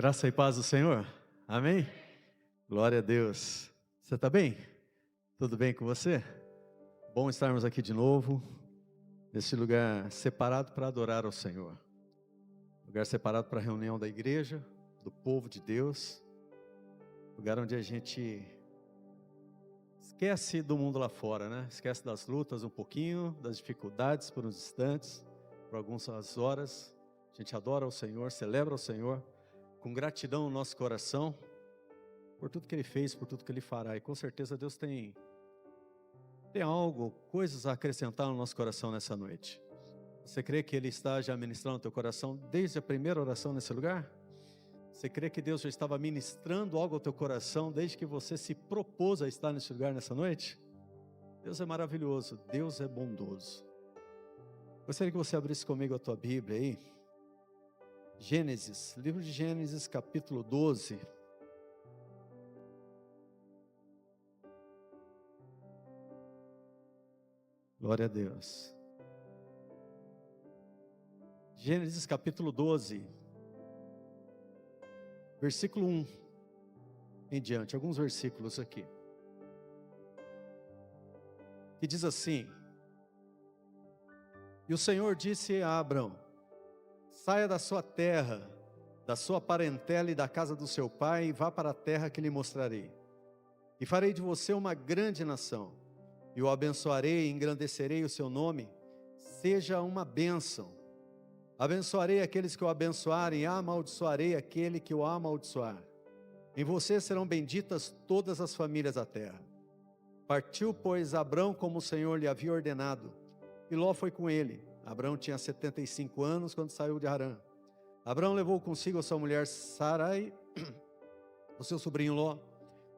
Graça e paz do Senhor. Amém? Glória a Deus. Você está bem? Tudo bem com você? Bom estarmos aqui de novo, nesse lugar separado para adorar ao Senhor. Lugar separado para a reunião da igreja, do povo de Deus. Lugar onde a gente esquece do mundo lá fora, né? Esquece das lutas um pouquinho, das dificuldades por uns instantes, por algumas horas. A gente adora ao Senhor, celebra ao Senhor, com gratidão no nosso coração, por tudo que Ele fez, por tudo que Ele fará. E com certeza Deus tem algo, coisas a acrescentar no nosso coração nessa noite. Você crê que Ele está já ministrando no teu coração desde a primeira oração nesse lugar? Você crê que Deus já estava ministrando algo ao teu coração desde que você se propôs a estar nesse lugar nessa noite? Deus é maravilhoso, Deus é bondoso. Gostaria que você abrisse comigo a tua Bíblia aí. Gênesis, livro de Gênesis, capítulo 12. Glória a Deus. Gênesis, capítulo 12, versículo 1 em diante, alguns versículos aqui. Que diz assim: E o Senhor disse a Abrão: saia da sua terra, da sua parentela e da casa do seu pai, e vá para a terra que lhe mostrarei. E farei de você uma grande nação, e o abençoarei e engrandecerei o seu nome, seja uma bênção. Abençoarei aqueles que o abençoarem, e amaldiçoarei aquele que o amaldiçoar. Em você serão benditas todas as famílias da terra. Partiu, pois, Abrão como o Senhor lhe havia ordenado, e Ló foi com ele. Abrão tinha 75 anos quando saiu de Harã. Abrão levou consigo a sua mulher Sarai, o seu sobrinho Ló,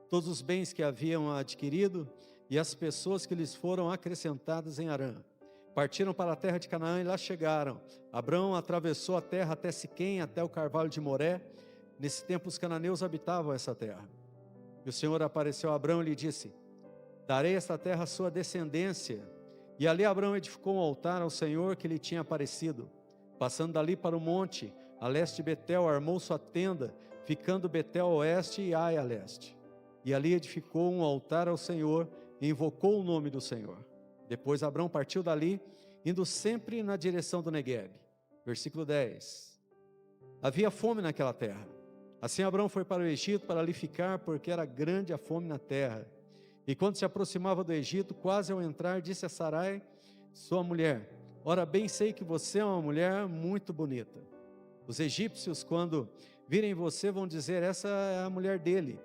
todos os bens que haviam adquirido e as pessoas que lhes foram acrescentadas em Harã. Partiram para a terra de Canaã e lá chegaram. Abrão atravessou a terra até Siquém, até o carvalho de Moré. Nesse tempo os cananeus habitavam essa terra. E o Senhor apareceu a Abrão e lhe disse: darei esta terra à sua descendência. E ali Abrão edificou um altar ao Senhor que lhe tinha aparecido. Passando dali para o monte, a leste de Betel, armou sua tenda, ficando Betel a oeste e Ai a leste. E ali edificou um altar ao Senhor e invocou o nome do Senhor. Depois Abrão partiu dali, indo sempre na direção do Neguebe. Versículo 10. Havia fome naquela terra. Assim Abrão foi para o Egito para ali ficar, porque era grande a fome na terra. E quando se aproximava do Egito, quase ao entrar, disse a Sarai, sua mulher: ora bem sei que você é uma mulher muito bonita. Os egípcios, quando virem você, vão dizer: essa é a mulher dele.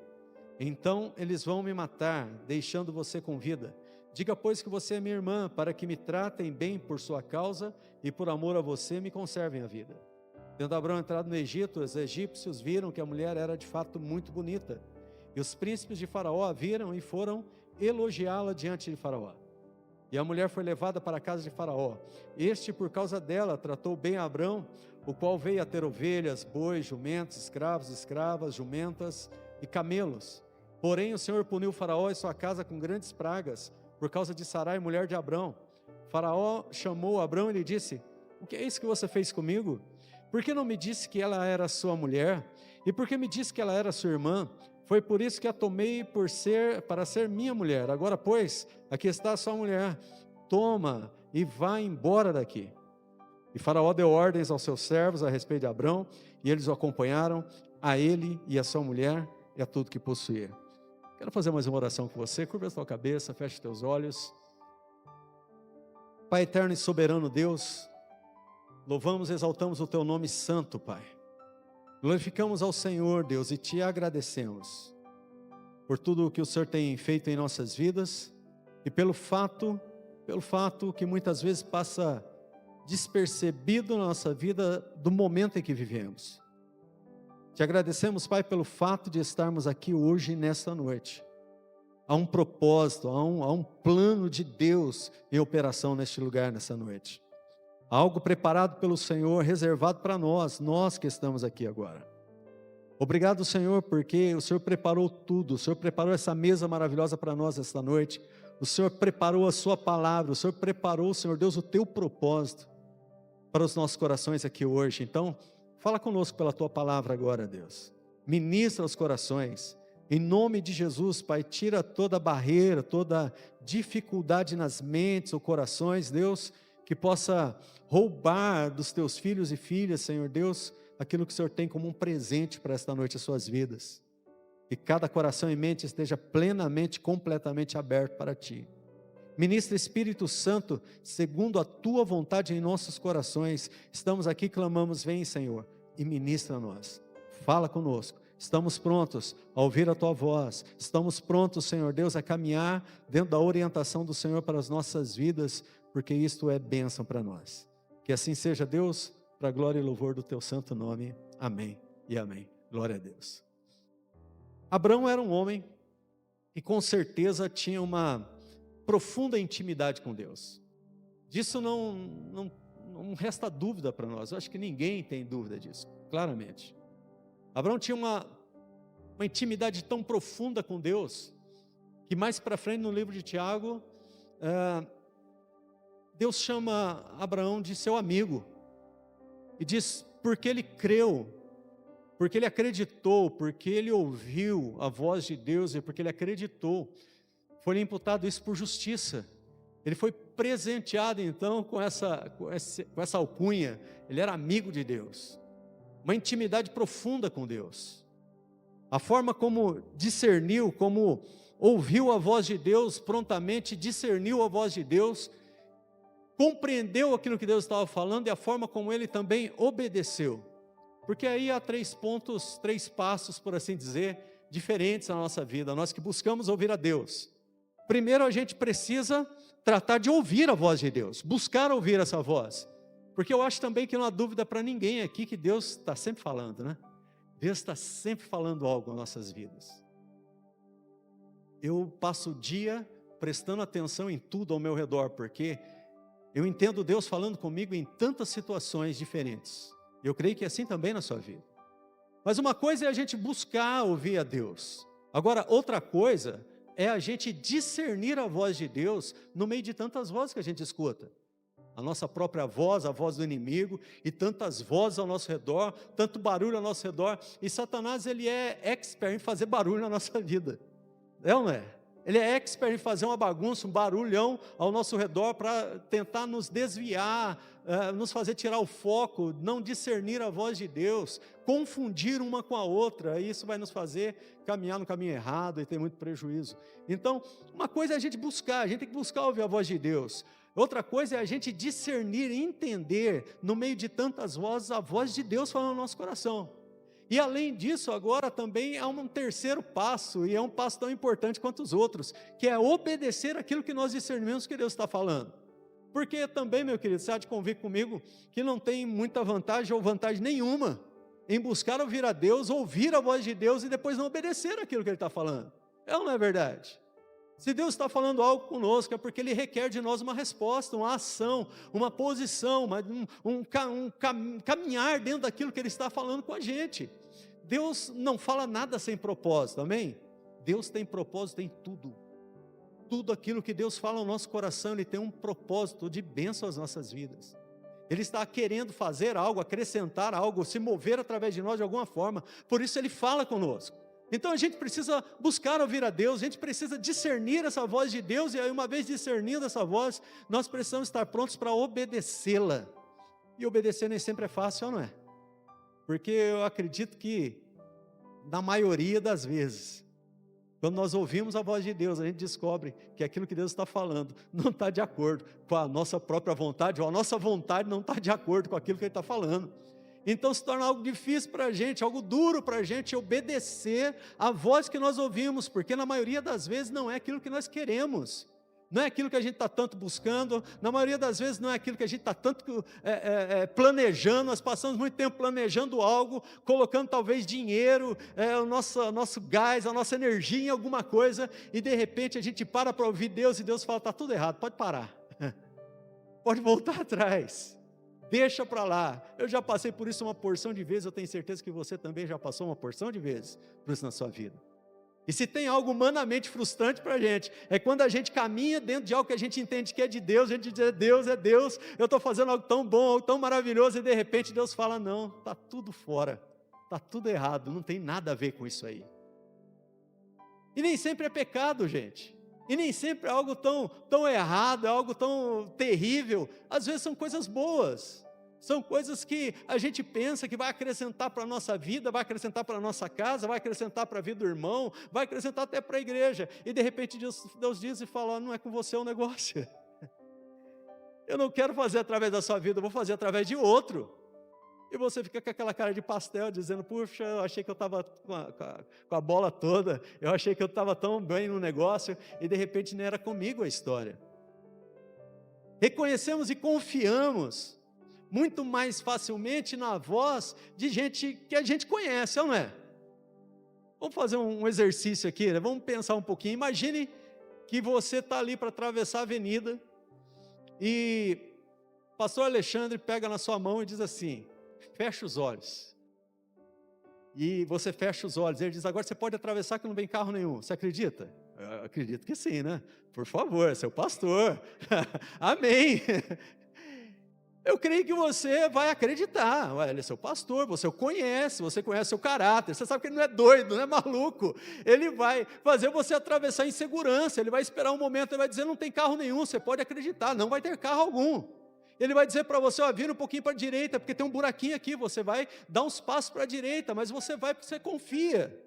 Então eles vão me matar, deixando você com vida. Diga, pois, que você é minha irmã, para que me tratem bem por sua causa e por amor a você me conservem a vida. Tendo Abrão entrado no Egito, os egípcios viram que a mulher era de fato muito bonita. E os príncipes de Faraó a viram e foram elogiá-la diante de Faraó. E a mulher foi levada para a casa de Faraó. Este, por causa dela, tratou bem a Abrão, o qual veio a ter ovelhas, bois, jumentos, escravos, escravas, jumentas e camelos. Porém, o Senhor puniu Faraó e sua casa com grandes pragas, por causa de Sarai, mulher de Abrão. Faraó chamou Abrão e lhe disse: o que é isso que você fez comigo? Por que não me disse que ela era sua mulher? E por que me disse que ela era sua irmã? Foi por isso que a tomei para ser minha mulher. Agora, pois, aqui está a sua mulher. Toma e vá embora daqui. E Faraó deu ordens aos seus servos a respeito de Abrão, e eles o acompanharam, a ele e a sua mulher e a tudo que possuía. Quero fazer mais uma oração com você. Curva a sua cabeça, feche os teus olhos. Pai eterno e soberano Deus, louvamos e exaltamos o teu nome santo, Pai. Glorificamos ao Senhor, Deus, e te agradecemos por tudo o que o Senhor tem feito em nossas vidas e pelo fato que muitas vezes passa despercebido na nossa vida do momento em que vivemos. Te agradecemos, Pai, pelo fato de estarmos aqui hoje, nesta noite. Há um propósito, há um plano de Deus em operação neste lugar, nessa noite. Algo preparado pelo Senhor, reservado para nós que estamos aqui agora. Obrigado, Senhor, porque o Senhor preparou tudo, o Senhor preparou essa mesa maravilhosa para nós esta noite, o Senhor preparou a sua palavra, o Senhor preparou, Senhor Deus, o teu propósito para os nossos corações aqui hoje. Então, Fala conosco pela Tua palavra agora, Deus. Ministra os corações. Em nome de Jesus, Pai, tira toda barreira, toda dificuldade nas mentes ou corações, Deus, que possa roubar dos Teus filhos e filhas, Senhor Deus, aquilo que o Senhor tem como um presente para esta noite as suas vidas. Que cada coração e mente esteja plenamente, completamente aberto para Ti. Ministra Espírito Santo, segundo a Tua vontade em nossos corações. Estamos aqui, clamamos, vem Senhor, e ministra a nós. Fala conosco. Estamos prontos a ouvir a Tua voz. Estamos prontos, Senhor Deus, a caminhar dentro da orientação do Senhor para as nossas vidas, porque isto é bênção para nós. Que assim seja, Deus, para a glória e louvor do Teu santo nome. Amém e amém. Glória a Deus. Abraão era um homem que com certeza tinha uma profunda intimidade com Deus. Disso não resta dúvida para nós. Eu acho que ninguém tem dúvida disso, claramente. Abraão tinha uma intimidade tão profunda com Deus, que mais para frente no livro de Tiago, Deus chama Abraão de seu amigo, e diz, porque ele creu, porque ele acreditou, porque ele ouviu a voz de Deus, e porque ele acreditou, foi-lhe imputado isso por justiça. Ele foi presenteado então com essa alcunha. Ele era amigo de Deus, uma intimidade profunda com Deus. A forma como discerniu, como ouviu a voz de Deus, prontamente discerniu a voz de Deus, compreendeu aquilo que Deus estava falando e a forma como ele também obedeceu. Porque aí há 3 pontos, 3 passos, por assim dizer, diferentes na nossa vida, nós que buscamos ouvir a Deus. Primeiro a gente precisa tratar de ouvir a voz de Deus, buscar ouvir essa voz, porque eu acho também que não há dúvida para ninguém aqui que Deus está sempre falando, né? Deus está sempre falando algo nas nossas vidas. Eu passo o dia prestando atenção em tudo ao meu redor, porque eu entendo Deus falando comigo em tantas situações diferentes. Eu creio que é assim também na sua vida. Mas uma coisa é a gente buscar ouvir a Deus. Agora, outra coisa é a gente discernir a voz de Deus no meio de tantas vozes que a gente escuta. A nossa própria voz, a voz do inimigo, e tantas vozes ao nosso redor, tanto barulho ao nosso redor. E Satanás, ele é expert em fazer barulho na nossa vida. É ou não é? Ele é expert em fazer uma bagunça, um barulhão ao nosso redor para tentar nos desviar, nos fazer tirar o foco, não discernir a voz de Deus, confundir uma com a outra, e isso vai nos fazer caminhar no caminho errado e ter muito prejuízo. Então, uma coisa é a gente buscar, a gente tem que buscar ouvir a voz de Deus. Outra coisa é a gente discernir, entender, no meio de tantas vozes, a voz de Deus falando no nosso coração. E além disso, agora também há um terceiro passo, e é um passo tão importante quanto os outros, que é obedecer aquilo que nós discernimos que Deus está falando. Porque também, meu querido, você há de convir comigo, que não tem muita vantagem ou vantagem nenhuma em buscar ouvir a Deus, ouvir a voz de Deus e depois não obedecer aquilo que Ele está falando. É ou não é verdade? Se Deus está falando algo conosco, é porque Ele requer de nós uma resposta, uma ação, uma posição, caminhar dentro daquilo que Ele está falando com a gente. Deus não fala nada sem propósito, amém? Deus tem propósito em tudo. Tudo aquilo que Deus fala no nosso coração, Ele tem um propósito de bênção às nossas vidas. Ele está querendo fazer algo, acrescentar algo, se mover através de nós de alguma forma, por isso Ele fala conosco. Então a gente precisa buscar ouvir a Deus, a gente precisa discernir essa voz de Deus, e aí uma vez discernindo essa voz, nós precisamos estar prontos para obedecê-la. E obedecer nem sempre é fácil, ou não é? Porque eu acredito que, na maioria das vezes, quando nós ouvimos a voz de Deus, a gente descobre que aquilo que Deus está falando não está de acordo com a nossa própria vontade, ou a nossa vontade não está de acordo com aquilo que Ele está falando. Então se torna algo difícil para a gente, algo duro para a gente obedecer a voz que nós ouvimos, porque na maioria das vezes não é aquilo que nós queremos, não é aquilo que a gente está tanto buscando, na maioria das vezes não é aquilo que a gente está tanto planejando. Nós passamos muito tempo planejando algo, colocando talvez dinheiro, o nosso gás, a nossa energia em alguma coisa, e de repente a gente para ouvir Deus, e Deus fala, está tudo errado, pode parar, pode voltar atrás. Deixa para lá. Eu já passei por isso uma porção de vezes, eu tenho certeza que você também já passou uma porção de vezes por isso na sua vida. E se tem algo humanamente frustrante para a gente, é quando a gente caminha dentro de algo que a gente entende que é de Deus, a gente diz, é Deus, eu estou fazendo algo tão bom, algo tão maravilhoso, e de repente Deus fala, não, está tudo fora, está tudo errado, não tem nada a ver com isso aí. E nem sempre é pecado, gente, e nem sempre é algo tão errado, é algo tão terrível, às vezes são coisas boas. São coisas que a gente pensa que vai acrescentar para a nossa vida, vai acrescentar para a nossa casa, vai acrescentar para a vida do irmão, vai acrescentar até para a igreja. E de repente Deus diz e fala, não é com você o negócio. Eu não quero fazer através da sua vida, eu vou fazer através de outro. E você fica com aquela cara de pastel, dizendo, puxa, eu achei que eu estava com a bola toda, eu achei que eu estava tão bem no negócio, e de repente não era comigo a história. Reconhecemos e confiamos muito mais facilmente na voz de gente que a gente conhece, não é? Vamos fazer um exercício aqui, né? Vamos pensar um pouquinho. Imagine que você está ali para atravessar a avenida e o pastor Alexandre pega na sua mão e diz assim, fecha os olhos. E você fecha os olhos, ele diz, agora você pode atravessar que não vem carro nenhum. Você acredita? Eu acredito que sim, né? Por favor, seu pastor. Amém. Eu creio que você vai acreditar, ele é seu pastor, você o conhece, você conhece seu caráter, você sabe que ele não é doido, não é maluco, ele vai fazer você atravessar em segurança, ele vai esperar um momento, ele vai dizer, não tem carro nenhum, você pode acreditar, não vai ter carro algum, ele vai dizer para você, vira um pouquinho para a direita, porque tem um buraquinho aqui, você vai dar uns passos para a direita, mas você vai porque você confia.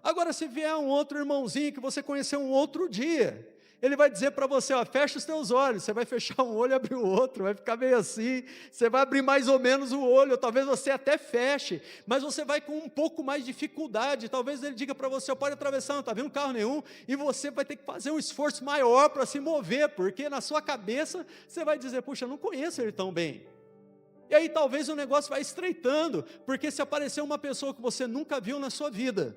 Agora se vier um outro irmãozinho que você conheceu um outro dia, ele vai dizer para você, fecha os teus olhos, você vai fechar um olho e abrir o outro, vai ficar meio assim, você vai abrir mais ou menos o olho, talvez você até feche, mas você vai com um pouco mais de dificuldade, talvez ele diga para você, pode atravessar, não está vendo carro nenhum, e você vai ter que fazer um esforço maior para se mover, porque na sua cabeça você vai dizer, puxa, eu não conheço ele tão bem. E aí talvez o negócio vai estreitando, porque se aparecer uma pessoa que você nunca viu na sua vida,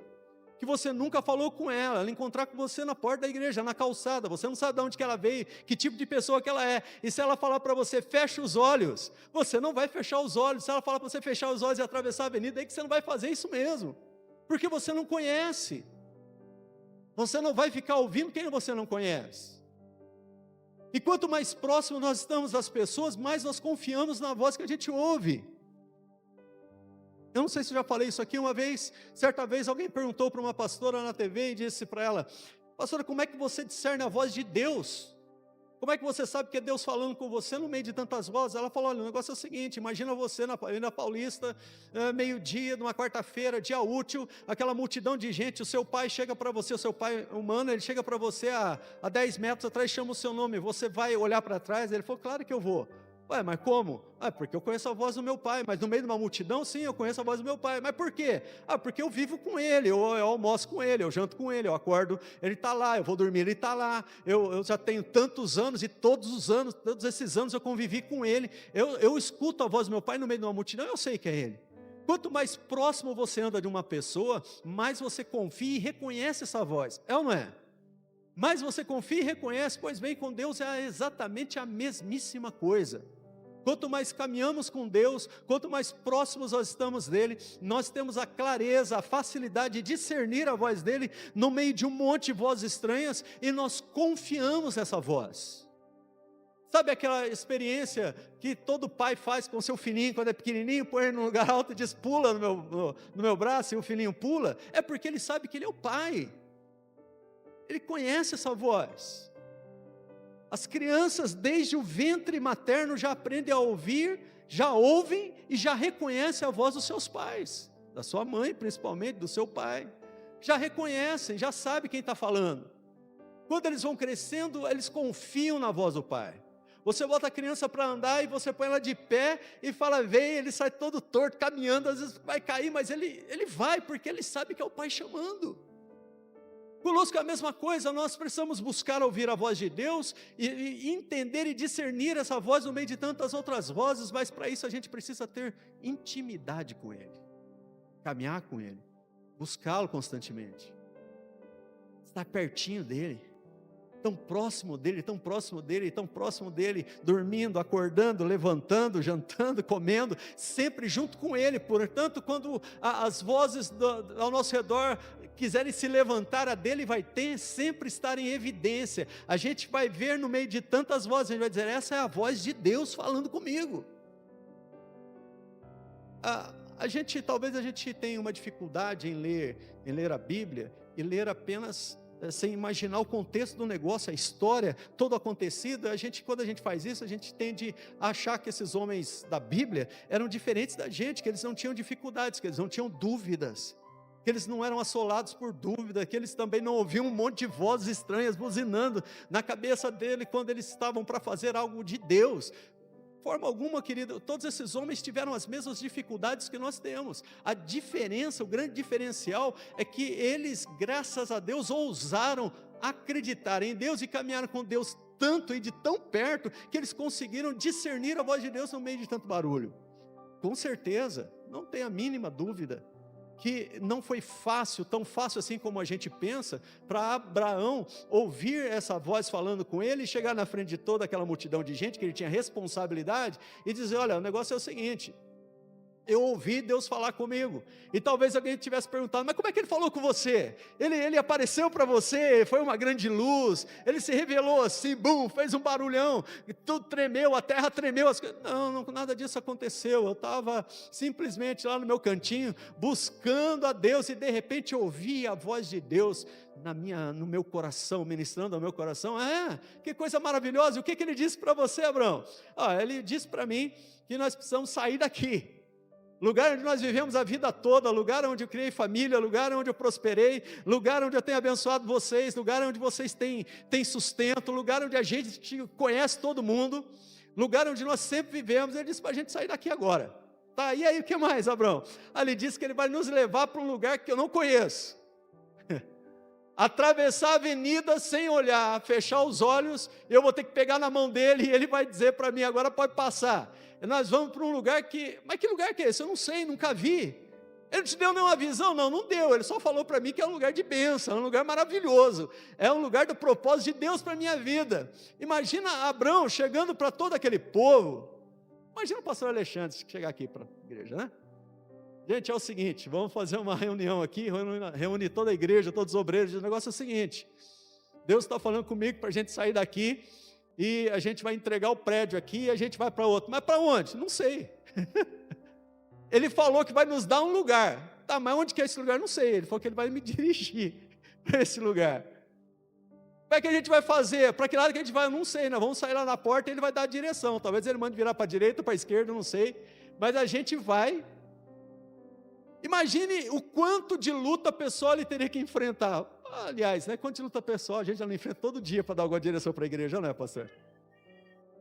que você nunca falou com ela encontrar com você na porta da igreja, na calçada, você não sabe de onde que ela veio, que tipo de pessoa que ela é, e se ela falar para você, fecha os olhos, você não vai fechar os olhos, se ela falar para você fechar os olhos e atravessar a avenida, aí que você não vai fazer isso mesmo, porque você não conhece, você não vai ficar ouvindo quem você não conhece, e quanto mais próximo nós estamos das pessoas, mais nós confiamos na voz que a gente ouve. Eu não sei se eu já falei isso aqui uma vez, certa vez alguém perguntou para uma pastora na TV e disse para ela, pastora, como é que você discerne a voz de Deus? Como é que você sabe que é Deus falando com você no meio de tantas vozes? Ela falou, olha, o negócio é o seguinte, imagina você na Avenida Paulista, meio-dia, numa quarta-feira, dia útil, aquela multidão de gente, o seu pai chega para você, o seu pai humano, ele chega para você a 10 metros atrás, chama o seu nome, você vai olhar para trás? Ele falou, claro que eu vou. Ué, mas como? Porque eu conheço a voz do meu pai, mas no meio de uma multidão, sim, eu conheço a voz do meu pai, mas por quê? Porque eu vivo com ele, eu almoço com ele, eu janto com ele, eu acordo, ele está lá, eu vou dormir, ele está lá, eu já tenho tantos anos, e todos esses anos eu convivi com ele, eu escuto a voz do meu pai no meio de uma multidão, eu sei que é ele. Quanto mais próximo você anda de uma pessoa, mais você confia e reconhece essa voz, é ou não é? Mais você confia e reconhece, pois bem, com Deus é exatamente a mesmíssima coisa. Quanto mais caminhamos com Deus, quanto mais próximos nós estamos dEle, nós temos a clareza, a facilidade de discernir a voz dEle no meio de um monte de vozes estranhas, e nós confiamos nessa voz. Sabe aquela experiência que todo pai faz com seu filhinho quando é pequenininho, põe ele num lugar alto e diz, pula no meu braço, e o filhinho pula? É porque ele sabe que ele é o pai, ele conhece essa voz. As crianças desde o ventre materno já aprendem a ouvir, já ouvem e já reconhecem a voz dos seus pais, da sua mãe principalmente, do seu pai, já reconhecem, já sabem quem está falando. Quando eles vão crescendo, eles confiam na voz do pai. Você bota a criança para andar e você põe ela de pé e fala, vem, ele sai todo torto, caminhando, às vezes vai cair, mas ele vai, porque ele sabe que é o pai chamando. Conosco é a mesma coisa, nós precisamos buscar ouvir a voz de Deus e entender e discernir essa voz no meio de tantas outras vozes, mas para isso a gente precisa ter intimidade com Ele, caminhar com Ele, buscá-lo constantemente, estar pertinho dEle, tão próximo dEle, tão próximo dEle, tão próximo dEle, dormindo, acordando, levantando, jantando, comendo, sempre junto com Ele. Portanto, quando as vozes ao nosso redor quiserem se levantar, a dele vai sempre estar em evidência. A gente vai ver no meio de tantas vozes, a gente vai dizer, essa é a voz de Deus falando comigo. Talvez a gente tenha uma dificuldade em ler a Bíblia, e ler apenas sem imaginar o contexto do negócio, a história, todo acontecido. Quando a gente faz isso, a gente tende a achar que esses homens da Bíblia eram diferentes da gente, que eles não tinham dificuldades, que eles não tinham dúvidas, que eles não eram assolados por dúvida, que eles também não ouviam um monte de vozes estranhas buzinando na cabeça dele quando eles estavam para fazer algo de Deus. De forma alguma, querido, todos esses homens tiveram as mesmas dificuldades que nós temos. A diferença, o grande diferencial é que eles, graças a Deus, ousaram acreditar em Deus e caminharam com Deus tanto e de tão perto, que eles conseguiram discernir a voz de Deus no meio de tanto barulho. Com certeza, não tem a mínima dúvida, que não foi fácil, tão fácil assim como a gente pensa, para Abraão ouvir essa voz falando com ele, e chegar na frente de toda aquela multidão de gente, que ele tinha responsabilidade, e dizer, olha, o negócio é o seguinte, eu ouvi Deus falar comigo. E talvez alguém tivesse perguntado, mas como é que ele falou com você? Ele apareceu para você, foi uma grande luz, ele se revelou assim, bum, fez um barulhão, e tudo tremeu, a terra tremeu. Não, nada disso aconteceu. Eu estava simplesmente lá no meu cantinho, buscando a Deus, e de repente ouvi a voz de Deus no meu coração, ministrando ao meu coração. Que coisa maravilhosa. O que ele disse para você, Abraão? Ele disse para mim que nós precisamos sair daqui. Lugar onde nós vivemos a vida toda, lugar onde eu criei família, lugar onde eu prosperei, lugar onde eu tenho abençoado vocês, lugar onde vocês têm sustento, lugar onde a gente conhece todo mundo, lugar onde nós sempre vivemos. Ele disse para a gente sair daqui agora. Tá, e aí o que mais, Abraão? Ele disse que ele vai nos levar para um lugar que eu não conheço. Atravessar a avenida sem olhar, fechar os olhos, eu vou ter que pegar na mão dele, e ele vai dizer para mim, agora pode passar. Nós vamos para um lugar mas que lugar que é esse? Eu não sei, nunca vi. Ele te deu nenhuma visão? Não deu, ele só falou para mim que é um lugar de bênção, é um lugar maravilhoso, é um lugar do propósito de Deus para a minha vida. Imagina Abraão chegando para todo aquele povo. Imagina o pastor Alexandre chegar aqui para a igreja, né? Gente, é o seguinte, vamos fazer uma reunião aqui, reunir toda a igreja, todos os obreiros. O negócio é o seguinte, Deus está falando comigo para a gente sair daqui, e a gente vai entregar o prédio aqui, e a gente vai para outro. Mas para onde? Não sei. Ele falou que vai nos dar um lugar. Tá, mas onde que é esse lugar? Não sei. Ele falou que ele vai me dirigir para esse lugar. Como é que a gente vai fazer? Para que lado que a gente vai? Eu não sei. Nós vamos sair lá na porta e ele vai dar a direção. Talvez ele mande virar para a direita ou para a esquerda, não sei. Mas a gente vai. Imagine o quanto de luta pessoal ele teria que enfrentar. Aliás, né, quanto de luta pessoal a gente já não enfrenta todo dia para dar alguma direção para a igreja, não é, pastor?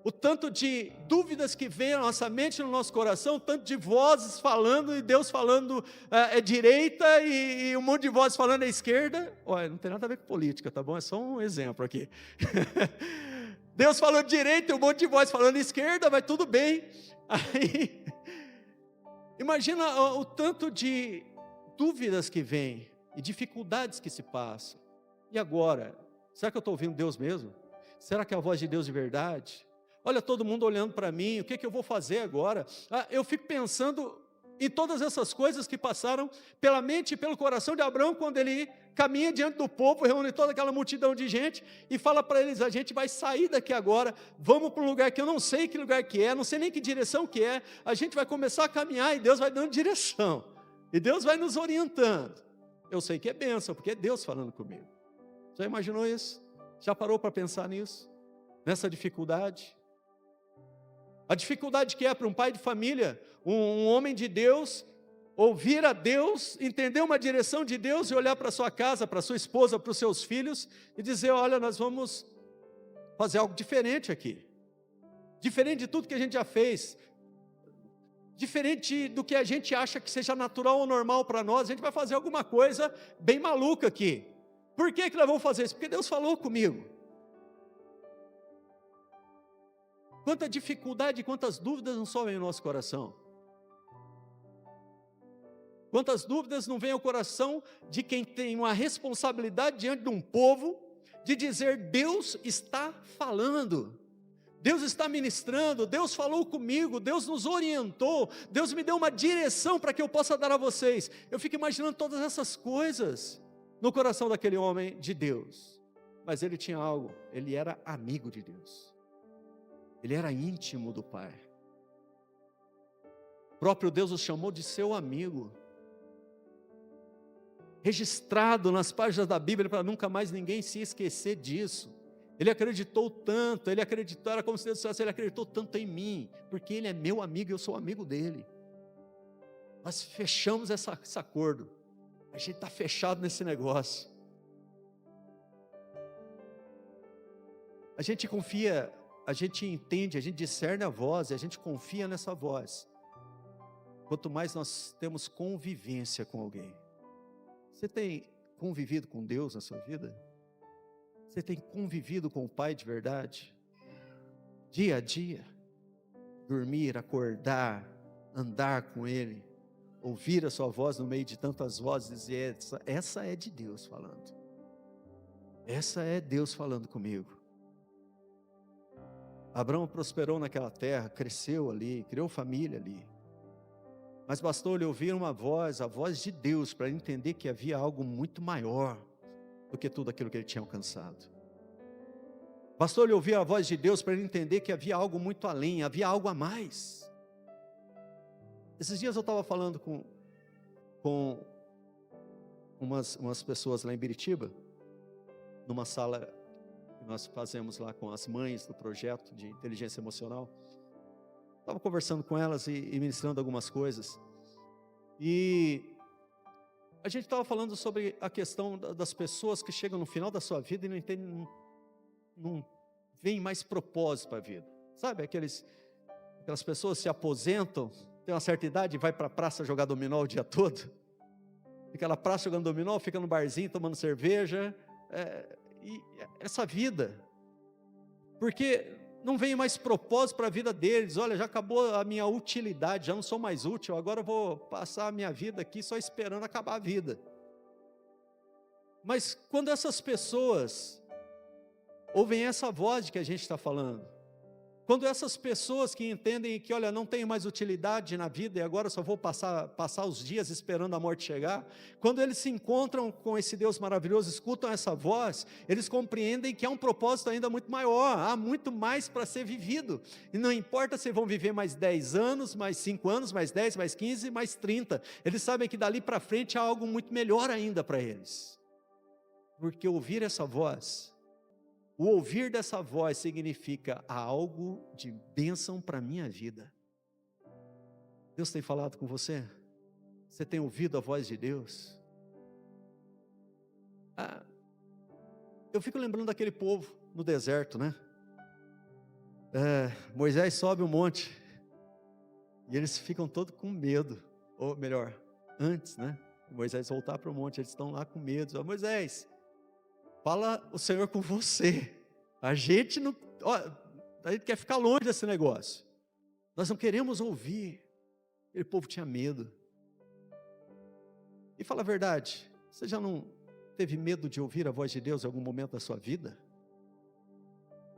O tanto de dúvidas que vem na nossa mente, no nosso coração, o tanto de vozes falando, e Deus falando é direita, e um monte de vozes falando é esquerda. Olha, não tem nada a ver com política, tá bom? É só um exemplo aqui. Deus falando direita, e um monte de vozes falando esquerda, vai tudo bem. Aí, imagina o tanto de dúvidas que vem, e dificuldades que se passam. E agora? Será que eu estou ouvindo Deus mesmo? Será que é a voz de Deus de verdade? Olha todo mundo olhando para mim, o que eu vou fazer agora? Eu fico pensando em todas essas coisas que passaram pela mente e pelo coração de Abraão, quando ele caminha diante do povo, reúne toda aquela multidão de gente, e fala para eles, a gente vai sair daqui agora, vamos para um lugar que eu não sei que lugar que é, não sei nem que direção que é, a gente vai começar a caminhar, e Deus vai dando direção, e Deus vai nos orientando. Eu sei que é bênção, porque é Deus falando comigo. Já imaginou isso? Já parou para pensar nisso? Nessa dificuldade? A dificuldade que é para um pai de família, um homem de Deus, ouvir a Deus, entender uma direção de Deus, e olhar para a sua casa, para a sua esposa, para os seus filhos, e dizer, olha, nós vamos fazer algo diferente aqui. Diferente de tudo que a gente já fez. Diferente do que a gente acha que seja natural ou normal para nós, a gente vai fazer alguma coisa bem maluca aqui. Por que nós vamos fazer isso? Porque Deus falou comigo. Quanta dificuldade, quantas dúvidas não sobem no nosso coração. Quantas dúvidas não vêm ao coração de quem tem uma responsabilidade diante de um povo, de dizer, Deus está falando. Deus está ministrando, Deus falou comigo, Deus nos orientou, Deus me deu uma direção para que eu possa dar a vocês. Eu fico imaginando todas essas coisas. no coração daquele homem de Deus. Mas ele tinha algo, ele era amigo de Deus. Ele era íntimo do Pai. O próprio Deus o chamou de seu amigo. Registrado nas páginas da Bíblia para nunca mais ninguém se esquecer disso. Ele acreditou tanto, era como se Deus dissesse, ele acreditou tanto em mim, porque ele é meu amigo e eu sou amigo dele. Nós fechamos esse acordo. A gente está fechado nesse negócio. A gente confia, a gente entende, a gente discerne a voz, e a gente confia nessa voz. Quanto mais nós temos convivência com alguém. Você tem convivido com Deus na sua vida? Você tem convivido com o Pai de verdade? Dia a dia? Dormir, acordar, andar com Ele, ouvir a sua voz no meio de tantas vozes e dizer, essa é de Deus falando. Essa é Deus falando comigo. Abraão prosperou naquela terra, cresceu ali, criou família ali. Mas bastou ele ouvir uma voz, a voz de Deus, para entender que havia algo muito maior do que tudo aquilo que ele tinha alcançado. Bastou ele ouvir a voz de Deus para ele entender que havia algo muito além, havia algo a mais. Esses dias eu estava falando com umas pessoas lá em Biritiba, numa sala que nós fazemos lá com as mães do projeto de inteligência emocional. Estava conversando com elas e ministrando algumas coisas. E a gente estava falando sobre a questão das pessoas que chegam no final da sua vida e não entendem, não veem mais propósito para a vida. Sabe, aquelas pessoas se aposentam, tem uma certa idade e vai para a praça jogar dominó o dia todo. Fica na praça jogando dominó, fica no barzinho tomando cerveja. E essa vida, porque não vem mais propósito para a vida deles. Olha, já acabou a minha utilidade, já não sou mais útil, agora eu vou passar a minha vida aqui só esperando acabar a vida. Mas quando essas pessoas ouvem essa voz de que a gente está falando, quando essas pessoas que entendem que, olha, não tenho mais utilidade na vida e agora só vou passar os dias esperando a morte chegar, quando eles se encontram com esse Deus maravilhoso, escutam essa voz, eles compreendem que há um propósito ainda muito maior, há muito mais para ser vivido, e não importa se vão viver mais 10 anos, mais 5 anos, mais 10, mais 15, mais 30, eles sabem que dali para frente há algo muito melhor ainda para eles, porque ouvir essa voz, o ouvir dessa voz significa algo de bênção para a minha vida. Deus tem falado com você? Você tem ouvido a voz de Deus? Eu fico lembrando daquele povo no deserto, né? Moisés sobe um monte e eles ficam todos com medo, ou melhor, antes, né? Moisés voltar para o monte, eles estão lá com medo. Moisés, fala o Senhor com você. A gente não, a gente quer ficar longe desse negócio. Nós não queremos ouvir. Aquele povo tinha medo. E fala a verdade, você já não teve medo de ouvir a voz de Deus em algum momento da sua vida?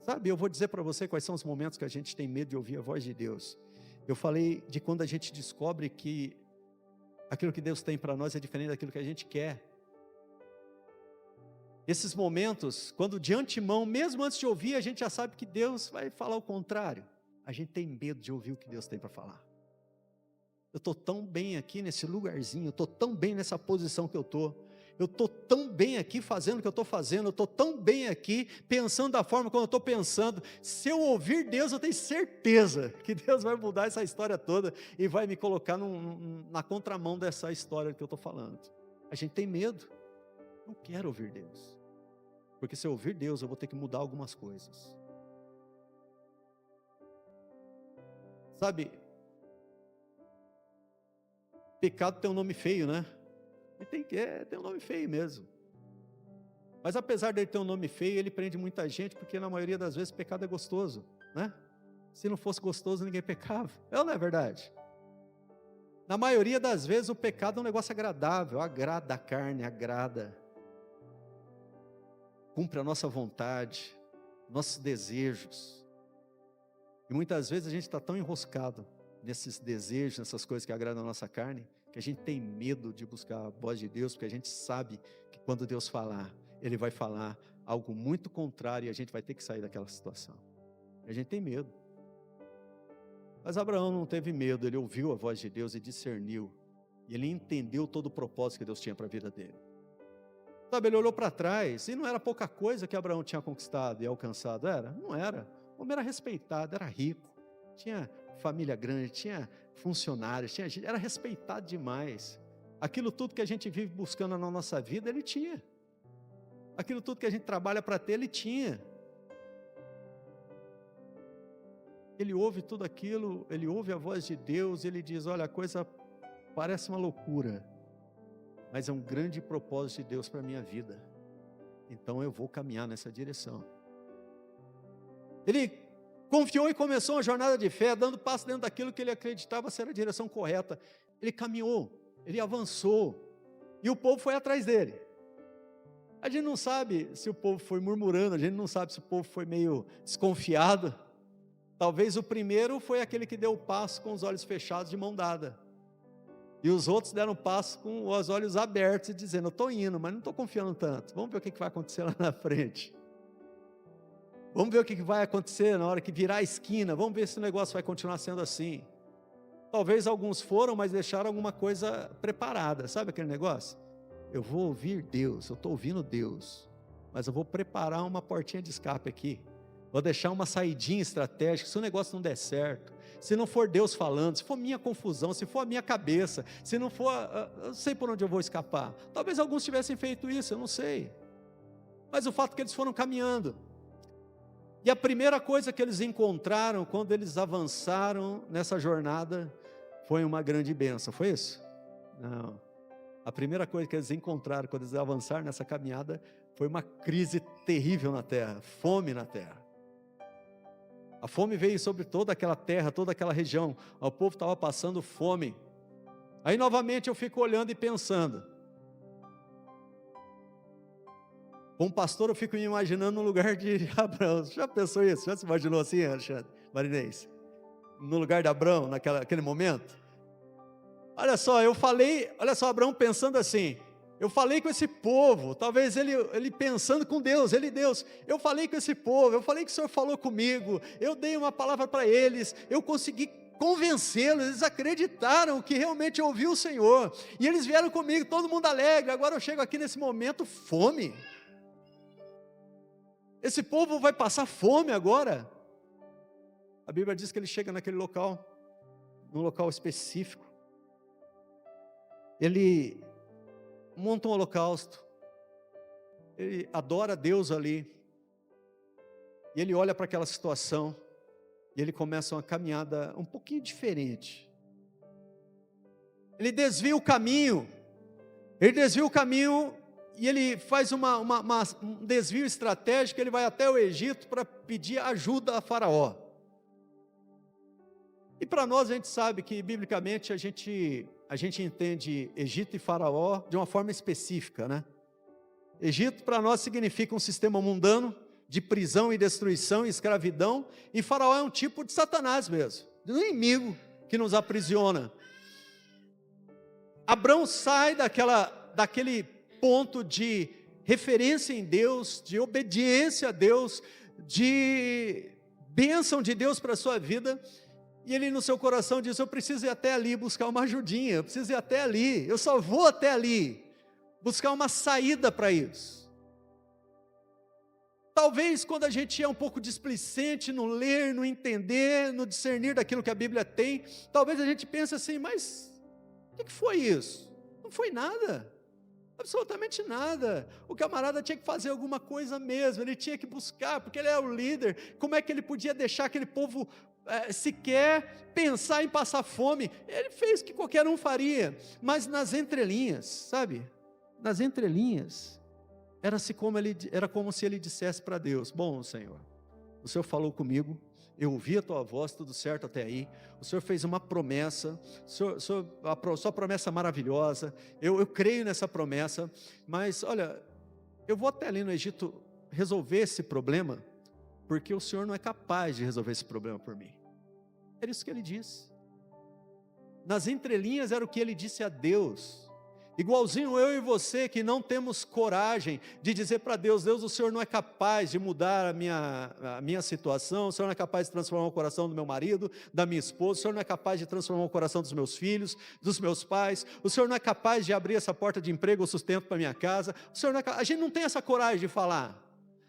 Sabe, eu vou dizer para você quais são os momentos que a gente tem medo de ouvir a voz de Deus. Eu falei de quando a gente descobre que aquilo que Deus tem para nós é diferente daquilo que a gente quer. Esses momentos, quando de antemão, mesmo antes de ouvir, a gente já sabe que Deus vai falar o contrário. A gente tem medo de ouvir o que Deus tem para falar. Eu estou tão bem aqui nesse lugarzinho, eu estou tão bem nessa posição que eu estou tão bem aqui fazendo o que eu estou fazendo, eu estou tão bem aqui pensando da forma como eu estou pensando. Se eu ouvir Deus, eu tenho certeza que Deus vai mudar essa história toda e vai me colocar na contramão dessa história que eu estou falando. A gente tem medo. Não quero ouvir Deus, porque se eu ouvir Deus eu vou ter que mudar algumas coisas. Sabe, pecado tem um nome feio, né? E tem um nome feio mesmo. Mas apesar dele ter um nome feio, ele prende muita gente, porque na maioria das vezes pecado é gostoso, né? Se não fosse gostoso ninguém pecava, ou não é verdade? Na maioria das vezes o pecado é um negócio agradável, agrada a carne, agrada, cumpre a nossa vontade, nossos desejos. E muitas vezes a gente está tão enroscado nesses desejos, nessas coisas que agradam a nossa carne, que a gente tem medo de buscar a voz de Deus, porque a gente sabe que quando Deus falar, Ele vai falar algo muito contrário e a gente vai ter que sair daquela situação. A gente tem medo. Mas Abraão não teve medo, ele ouviu a voz de Deus e discerniu. E ele entendeu todo o propósito que Deus tinha para a vida dele. Sabe, ele olhou para trás e não era pouca coisa que Abraão tinha conquistado e alcançado. Era? Não era. O homem era respeitado, era rico, tinha família grande, tinha funcionários, era respeitado demais. Aquilo tudo que a gente vive buscando na nossa vida, ele tinha. Aquilo tudo que a gente trabalha para ter, ele tinha. Ele ouve tudo aquilo, ele ouve a voz de Deus, ele diz, olha, a coisa parece uma loucura, mas é um grande propósito de Deus para a minha vida. Então eu vou caminhar nessa direção. Ele confiou e começou uma jornada de fé, dando passo dentro daquilo que ele acreditava ser a direção correta. Ele caminhou, ele avançou, e o povo foi atrás dele. A gente não sabe se o povo foi murmurando, a gente não sabe se o povo foi meio desconfiado. Talvez o primeiro foi aquele que deu o passo com os olhos fechados de mão dada. E os outros deram passo com os olhos abertos, dizendo, eu estou indo, mas não estou confiando tanto. Vamos ver o que vai acontecer lá na frente. Vamos ver o que vai acontecer na hora que virar a esquina. Vamos ver se o negócio vai continuar sendo assim. Talvez alguns foram, mas deixaram alguma coisa preparada. Sabe aquele negócio? Eu vou ouvir Deus, eu estou ouvindo Deus, mas eu vou preparar uma portinha de escape aqui. Vou deixar uma saidinha estratégica, se o negócio não der certo, se não for Deus falando, se for minha confusão, se for a minha cabeça, se não for, eu não sei por onde eu vou escapar. Talvez alguns tivessem feito isso, eu não sei. Mas o fato é que eles foram caminhando. E a primeira coisa que eles encontraram, quando eles avançaram nessa jornada, foi uma grande bênção, foi isso? Não. A primeira coisa que eles encontraram, quando eles avançaram nessa caminhada, foi uma crise terrível na terra, fome na terra. A fome veio sobre toda aquela terra, toda aquela região. O povo estava passando fome. Aí novamente eu fico olhando e pensando. Como pastor eu fico me imaginando no lugar de Abraão. Já pensou isso? Já se imaginou assim, Alexandre Marinês? No lugar de Abraão, naquele momento? Olha só, olha só Abraão pensando assim. Eu falei com esse povo, talvez ele pensando com Deus, Deus, eu falei com esse povo, eu falei que o Senhor falou comigo, eu dei uma palavra para eles, eu consegui convencê-los, eles acreditaram que realmente ouviu o Senhor, e eles vieram comigo, todo mundo alegre, agora eu chego aqui nesse momento, fome. Esse povo vai passar fome agora. A Bíblia diz que ele chega naquele local, num local específico, ele monta um holocausto, ele adora Deus ali, e ele olha para aquela situação, e ele começa uma caminhada um pouquinho diferente. Ele desvia o caminho, e ele faz um desvio estratégico, ele vai até o Egito para pedir ajuda a Faraó. E para nós a gente sabe que biblicamente a gente entende Egito e Faraó de uma forma específica, né? Egito para nós significa um sistema mundano de prisão e destruição e escravidão, e Faraó é um tipo de Satanás mesmo, de um inimigo que nos aprisiona. Abrão sai daquele ponto de referência em Deus, de obediência a Deus, de bênção de Deus para a sua vida, e ele no seu coração diz, eu preciso ir até ali buscar uma ajudinha, eu preciso ir até ali, eu só vou até ali, buscar uma saída para isso. Talvez quando a gente é um pouco displicente no ler, no entender, no discernir daquilo que a Bíblia tem, talvez a gente pense assim, mas o que foi isso? Não foi nada, absolutamente nada. O camarada tinha que fazer alguma coisa mesmo, ele tinha que buscar, porque ele era o líder. Como é que ele podia deixar aquele povo sequer pensar em passar fome? Ele fez o que qualquer um faria, mas nas entrelinhas, sabe? Nas entrelinhas, era como se ele dissesse para Deus, bom Senhor, o Senhor falou comigo, eu ouvi a tua voz, tudo certo até aí, o Senhor fez uma promessa, a sua promessa maravilhosa, eu creio nessa promessa, mas olha, eu vou até ali no Egito resolver esse problema, porque o Senhor não é capaz de resolver esse problema por mim. Era isso que ele disse. Nas entrelinhas era o que ele disse a Deus. Igualzinho eu e você que não temos coragem de dizer para Deus: Deus, o Senhor não é capaz de mudar a minha situação, o Senhor não é capaz de transformar o coração do meu marido, da minha esposa, o Senhor não é capaz de transformar o coração dos meus filhos, dos meus pais, o Senhor não é capaz de abrir essa porta de emprego ou sustento para a minha casa, o Senhor não é capaz. A gente não tem essa coragem de falar,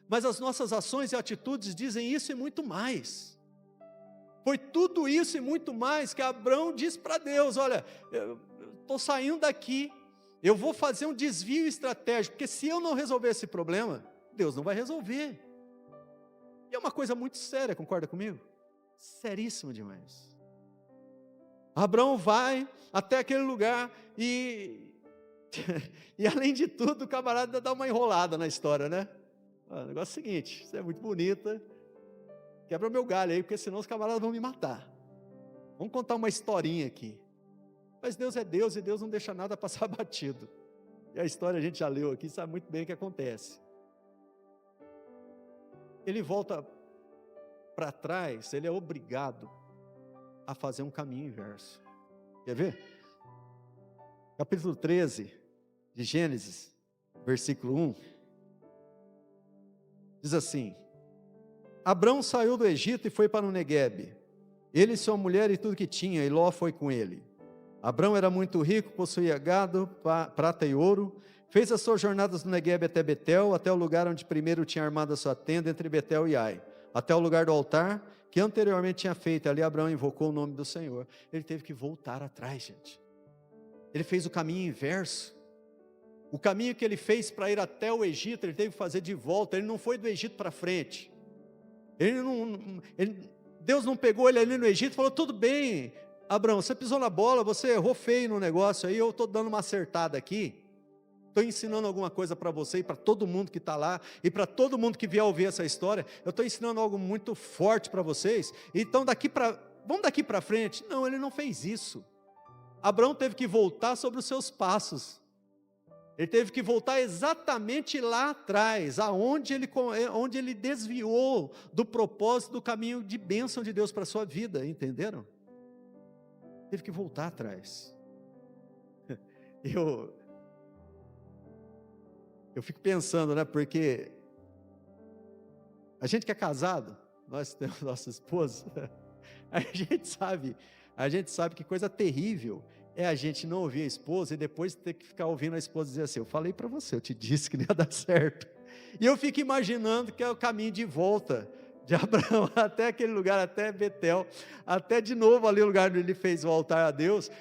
mas as nossas ações e atitudes dizem isso e muito mais. Foi tudo isso e muito mais que Abrão disse para Deus: olha, eu estou saindo daqui, eu vou fazer um desvio estratégico, porque se eu não resolver esse problema, Deus não vai resolver. E é uma coisa muito séria, concorda comigo? Seríssimo demais. Abrão vai até aquele lugar e além de tudo, o camarada dá uma enrolada na história, né? O negócio é o seguinte: você é muito bonita, quebra meu galho aí, porque senão os camaradas vão me matar. Vamos contar uma historinha aqui. Mas Deus é Deus e Deus não deixa nada passar batido. E a história a gente já leu aqui, sabe muito bem o que acontece. Ele volta para trás, ele é obrigado a fazer um caminho inverso. Quer ver? Capítulo 13 de Gênesis, versículo 1, diz assim: Abrão saiu do Egito e foi para o Neguebe, ele e sua mulher e tudo que tinha, e Ló foi com ele. Abrão era muito rico, possuía gado, prata e ouro, fez as suas jornadas no Neguebe até Betel, até o lugar onde primeiro tinha armado a sua tenda entre Betel e Ai, até o lugar do altar que anteriormente tinha feito. Ali Abrão invocou o nome do Senhor. Ele teve que voltar atrás, gente. Ele fez o caminho inverso. O caminho que ele fez para ir até o Egito, ele teve que fazer de volta. Ele não foi do Egito para frente. Deus não pegou ele ali no Egito e falou: tudo bem, Abrão, você pisou na bola, você errou feio no negócio aí, eu estou dando uma acertada aqui, estou ensinando alguma coisa para você e para todo mundo que está lá, e para todo mundo que vier ouvir essa história, eu estou ensinando algo muito forte para vocês, então vamos daqui para frente. Não, ele não fez isso. Abrão teve que voltar sobre os seus passos, ele teve que voltar exatamente lá atrás, onde ele desviou do propósito, do caminho de bênção de Deus para a sua vida, entenderam? Teve que voltar atrás. Eu fico pensando, né, porque a gente que é casado, nós temos nossa esposa, a gente sabe que coisa terrível é a gente não ouvir a esposa e depois ter que ficar ouvindo a esposa dizer assim: eu falei para você, eu te disse que não ia dar certo. E eu fico imaginando que é o caminho de volta de Abraão até aquele lugar, até Betel, até de novo ali o lugar onde ele fez o altar a Deus.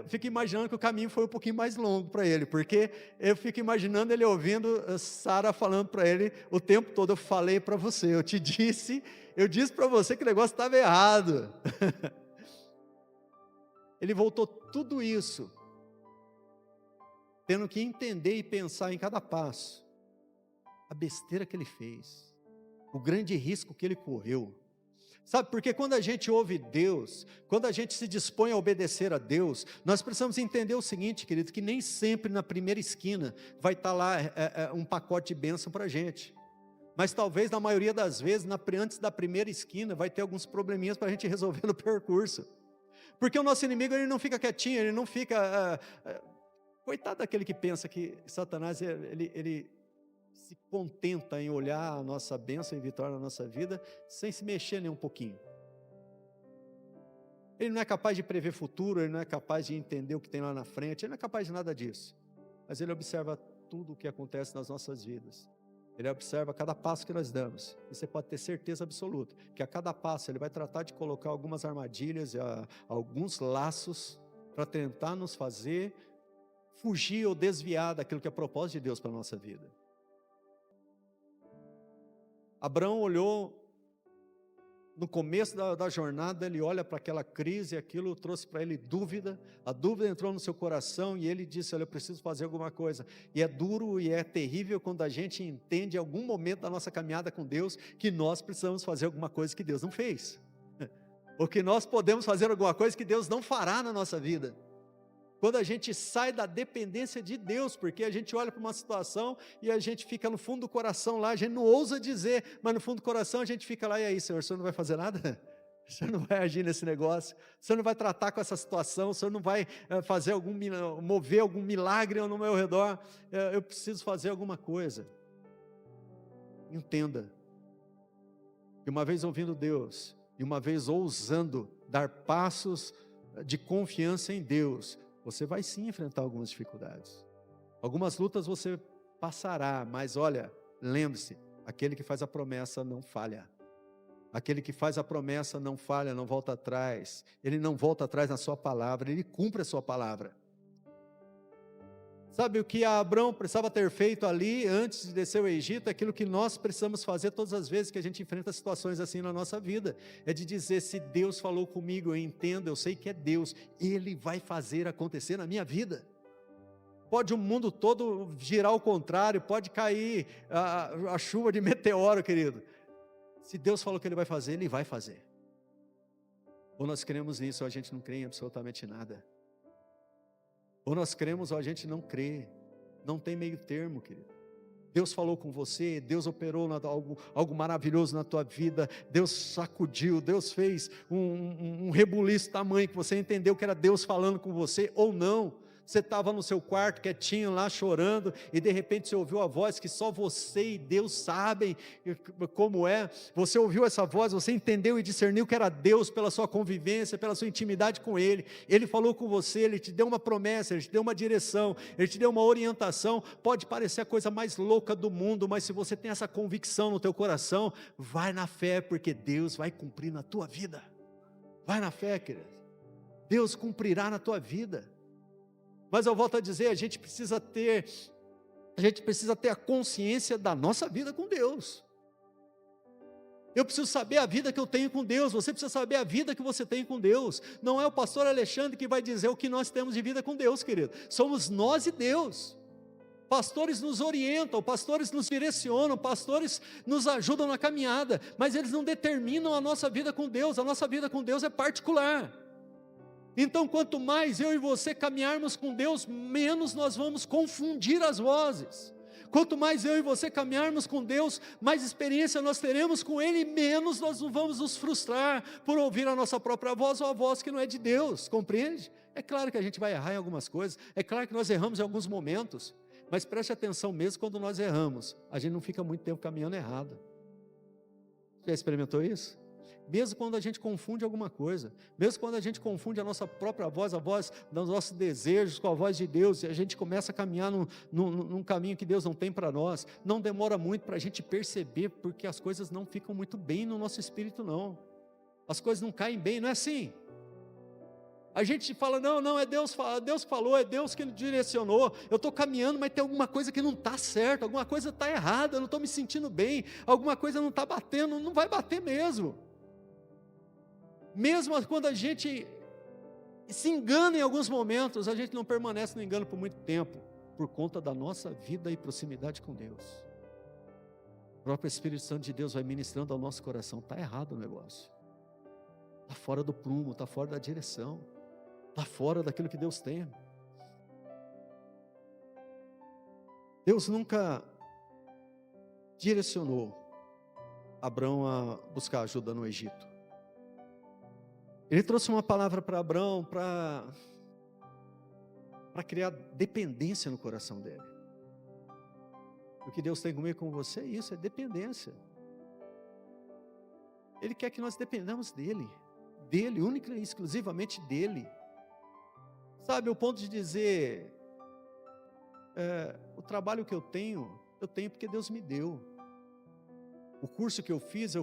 Fico imaginando que o caminho foi um pouquinho mais longo para ele, porque eu fico imaginando ele ouvindo Sara falando para ele o tempo todo: eu falei para você, eu disse para você que o negócio estava errado. Ele voltou tudo isso, tendo que entender e pensar em cada passo, a besteira que ele fez, o grande risco que ele correu. Sabe, porque quando a gente ouve Deus, quando a gente se dispõe a obedecer a Deus, nós precisamos entender o seguinte, querido, que nem sempre na primeira esquina vai estar lá um pacote de bênção para a gente. Mas talvez na maioria das vezes, antes da primeira esquina, vai ter alguns probleminhas para a gente resolver no percurso. Porque o nosso inimigo, ele não fica quietinho, ele não fica... coitado daquele que pensa que Satanás, ele se contenta em olhar a nossa bênção e vitória na nossa vida, sem se mexer nem um pouquinho. Ele não é capaz de prever futuro, ele não é capaz de entender o que tem lá na frente, ele não é capaz de nada disso. Mas ele observa tudo o que acontece nas nossas vidas. Ele observa cada passo que nós damos, e você pode ter certeza absoluta, que a cada passo ele vai tratar de colocar algumas armadilhas, alguns laços, para tentar nos fazer fugir ou desviar daquilo que é propósito de Deus para a nossa vida. Abraão olhou, no começo da jornada, ele olha para aquela crise, aquilo trouxe para ele dúvida, a dúvida entrou no seu coração e ele disse: olha, eu preciso fazer alguma coisa. E é duro e é terrível quando a gente entende em algum momento da nossa caminhada com Deus, que nós precisamos fazer alguma coisa que Deus não fez, ou que nós podemos fazer alguma coisa que Deus não fará na nossa vida. Quando a gente sai da dependência de Deus, porque a gente olha para uma situação e a gente fica no fundo do coração lá, a gente não ousa dizer, mas no fundo do coração a gente fica lá: e aí, Senhor, o Senhor não vai fazer nada? O senhor não vai agir nesse negócio, o senhor não vai tratar com essa situação, o senhor não vai mover algum milagre no meu redor, eu preciso fazer alguma coisa. Entenda, que uma vez ouvindo Deus, e uma vez ousando dar passos de confiança em Deus, você vai sim enfrentar algumas dificuldades. Algumas lutas você passará, mas olha, lembre-se, aquele que faz a promessa não falha. Aquele que faz a promessa não falha, não volta atrás. Ele não volta atrás na sua palavra, ele cumpre a sua palavra. Sabe o que Abrão precisava ter feito ali antes de descer o Egito? É aquilo que nós precisamos fazer todas as vezes que a gente enfrenta situações assim na nossa vida. É de dizer, se Deus falou comigo, eu entendo, eu sei que é Deus, Ele vai fazer acontecer na minha vida. Pode o mundo todo girar ao contrário, pode cair a chuva de meteoro, querido. Se Deus falou que Ele vai fazer, Ele vai fazer. Ou nós cremos nisso, ou a gente não crê em absolutamente nada. Ou nós cremos, ou a gente não crê. Não tem meio termo, querido. Deus falou com você, Deus operou algo maravilhoso na tua vida, Deus sacudiu, Deus fez um rebuliço tamanho que você entendeu que era Deus falando com você, ou não. Você estava no seu quarto quietinho lá chorando e de repente você ouviu a voz que só você e Deus sabem como é. Você ouviu essa voz, você entendeu e discerniu que era Deus pela sua convivência, pela sua intimidade com Ele. Ele falou com você, Ele te deu uma promessa, Ele te deu uma direção, Ele te deu uma orientação. Pode parecer a coisa mais louca do mundo, mas se você tem essa convicção no teu coração, vai na fé, porque Deus vai cumprir na tua vida. Vai na fé, querido. Deus cumprirá na tua vida. Mas eu volto a dizer, a gente precisa ter a consciência da nossa vida com Deus. Eu preciso saber a vida que eu tenho com Deus, você precisa saber a vida que você tem com Deus. Não é o pastor Alexandre que vai dizer o que nós temos de vida com Deus, querido. Somos nós e Deus. Pastores nos orientam, pastores nos direcionam, pastores nos ajudam na caminhada, mas eles não determinam a nossa vida com Deus. A nossa vida com Deus é particular. Então, quanto mais eu e você caminharmos com Deus, menos nós vamos confundir as vozes. Quanto mais eu e você caminharmos com Deus, mais experiência nós teremos com Ele, e menos nós não vamos nos frustrar por ouvir a nossa própria voz ou a voz que não é de Deus, compreende? É claro que a gente vai errar em algumas coisas, é claro que nós erramos em alguns momentos, mas preste atenção, mesmo quando nós erramos, a gente não fica muito tempo caminhando errado. Já experimentou isso? Mesmo quando a gente confunde alguma coisa, mesmo quando a gente confunde a nossa própria voz, a voz dos nossos desejos com a voz de Deus, e a gente começa a caminhar num caminho que Deus não tem para nós, não demora muito para a gente perceber, porque as coisas não ficam muito bem no nosso espírito não, as coisas não caem bem, não é assim? A gente fala, não, é Deus que falou, é Deus que direcionou, eu estou caminhando, mas tem alguma coisa que não está certo, alguma coisa está errada, eu não estou me sentindo bem, alguma coisa não está batendo, não vai bater mesmo. Mesmo quando a gente se engana em alguns momentos, a gente não permanece no engano por muito tempo, por conta da nossa vida e proximidade com Deus. O próprio Espírito Santo de Deus vai ministrando ao nosso coração, está errado o negócio, está fora do prumo, está fora da direção, está fora daquilo que Deus tem. Deus nunca direcionou Abrão a buscar ajuda no Egito. Ele trouxe uma palavra para Abrão para criar dependência no coração dele. O que Deus tem comigo com você é isso, é dependência. Ele quer que nós dependamos dele, única e exclusivamente dele. Sabe, o ponto de dizer, o trabalho que eu tenho porque Deus me deu. O curso que eu fiz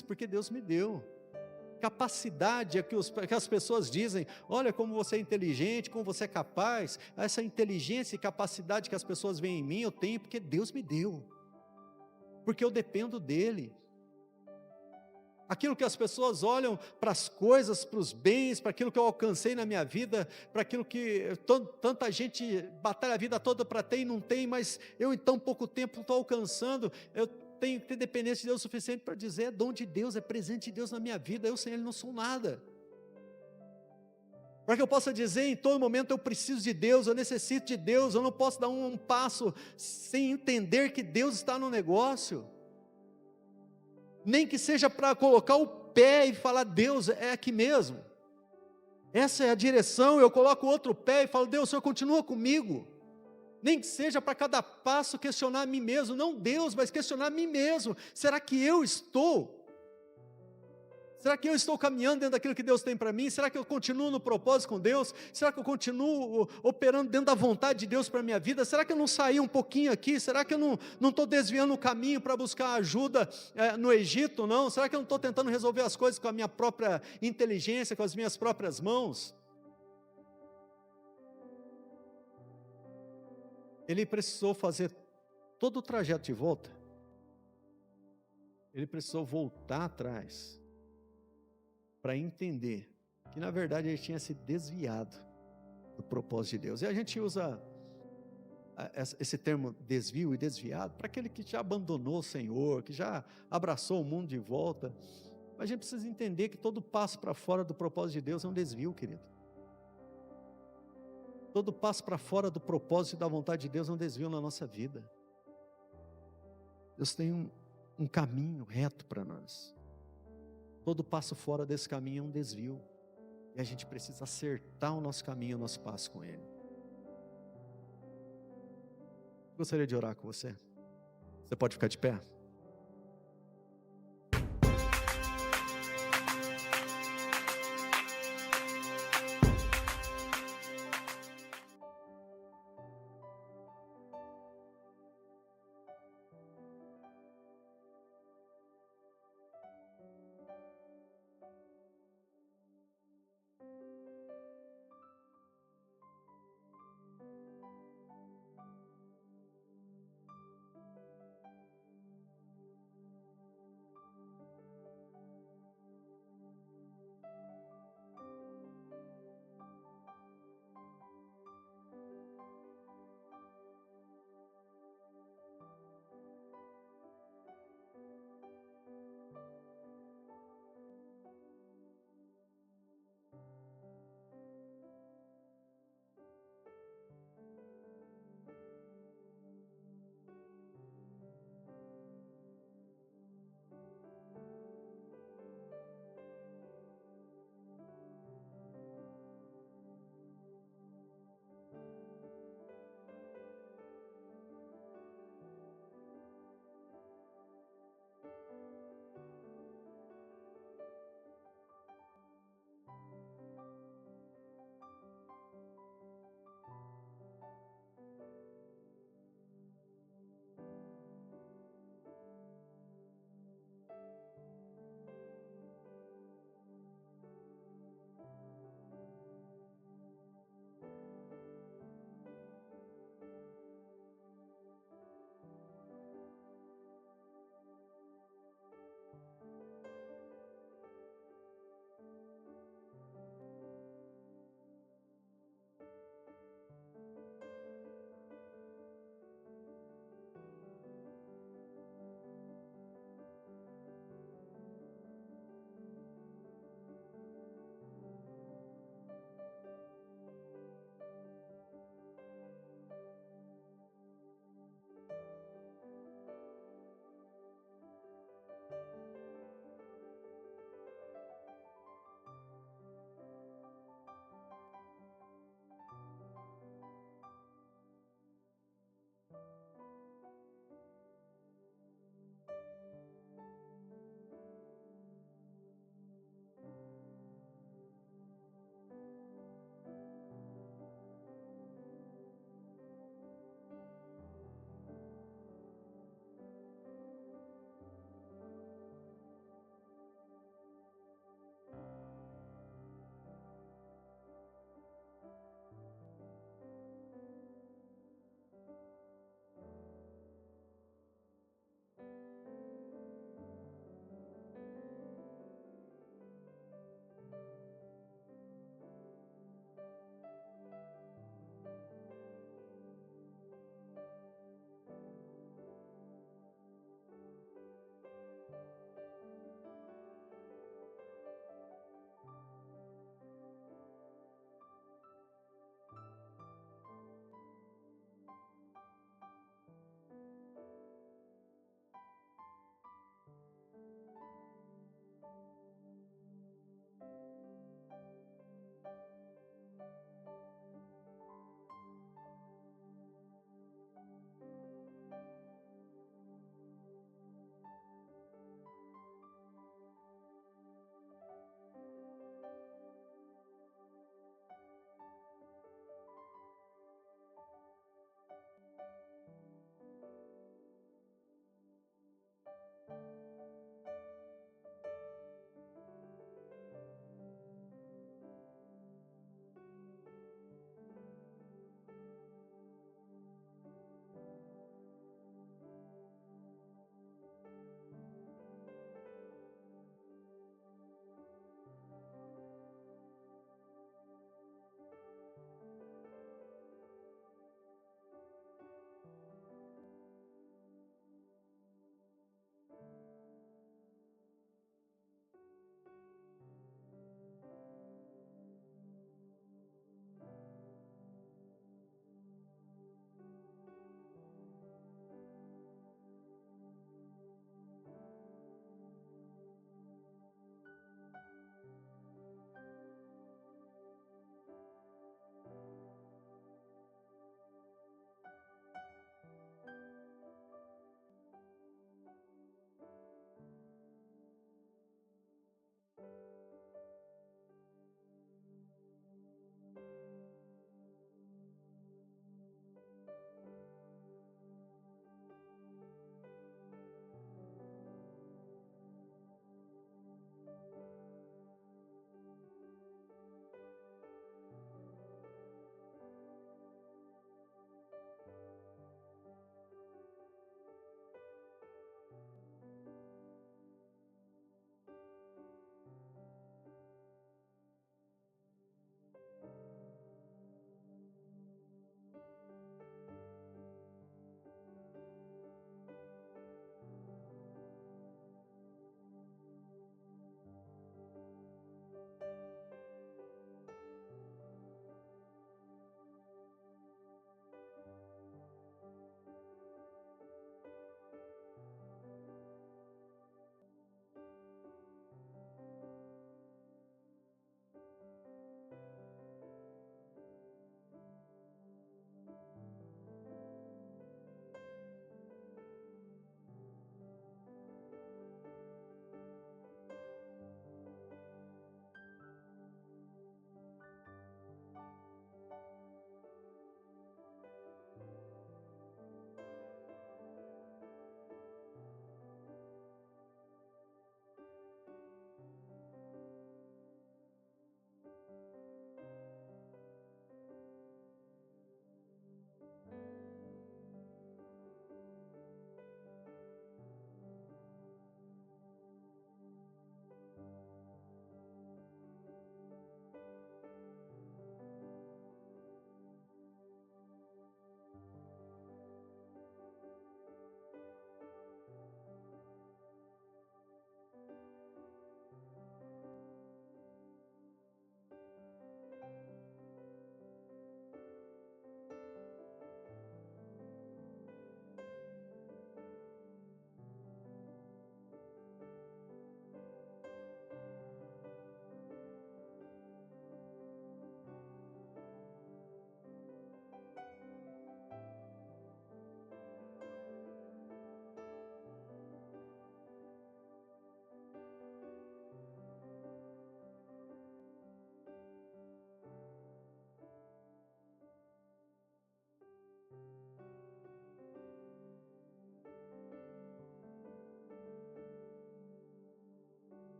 porque Deus me deu. Capacidade é que as pessoas dizem, olha como você é inteligente, como você é capaz. Essa inteligência e capacidade que as pessoas veem em mim, eu tenho porque Deus me deu, porque eu dependo dele. Aquilo que as pessoas olham para as coisas, para os bens, para aquilo que eu alcancei na minha vida, para aquilo que tanta gente batalha a vida toda para ter e não tem, mas eu em tão pouco tempo estou alcançando. Eu tenho que ter dependência de Deus o suficiente para dizer, é dom de Deus, é presente de Deus na minha vida, eu sem Ele não sou nada. Para que eu possa dizer em todo momento, eu preciso de Deus, eu necessito de Deus, eu não posso dar um passo sem entender que Deus está no negócio. Nem que seja para colocar o pé e falar: Deus, é aqui mesmo. Essa é a direção. Eu coloco o outro pé e falo: Deus, o Senhor continua comigo. Nem que seja para cada passo questionar a mim mesmo. Não Deus, mas questionar a mim mesmo. Será que eu estou? Será que eu estou caminhando dentro daquilo que Deus tem para mim? Será que eu continuo no propósito com Deus? Será que eu continuo operando dentro da vontade de Deus para a minha vida? Será que eu não saí um pouquinho aqui? Será que eu não estou desviando o caminho para buscar ajuda no Egito? Não? Será que eu não estou tentando resolver as coisas com a minha própria inteligência, com as minhas próprias mãos? Ele precisou fazer todo o trajeto de volta. Ele precisou voltar atrás para entender que, na verdade, ele tinha se desviado do propósito de Deus. E a gente usa esse termo desvio e desviado para aquele que já abandonou o Senhor, que já abraçou o mundo de volta. Mas a gente precisa entender que todo passo para fora do propósito de Deus é um desvio, querido. Todo passo para fora do propósito e da vontade de Deus é um desvio na nossa vida. Deus tem um caminho reto para nós. Todo passo fora desse caminho é um desvio. E a gente precisa acertar o nosso caminho, o nosso passo com Ele. Gostaria de orar com você. Você pode ficar de pé?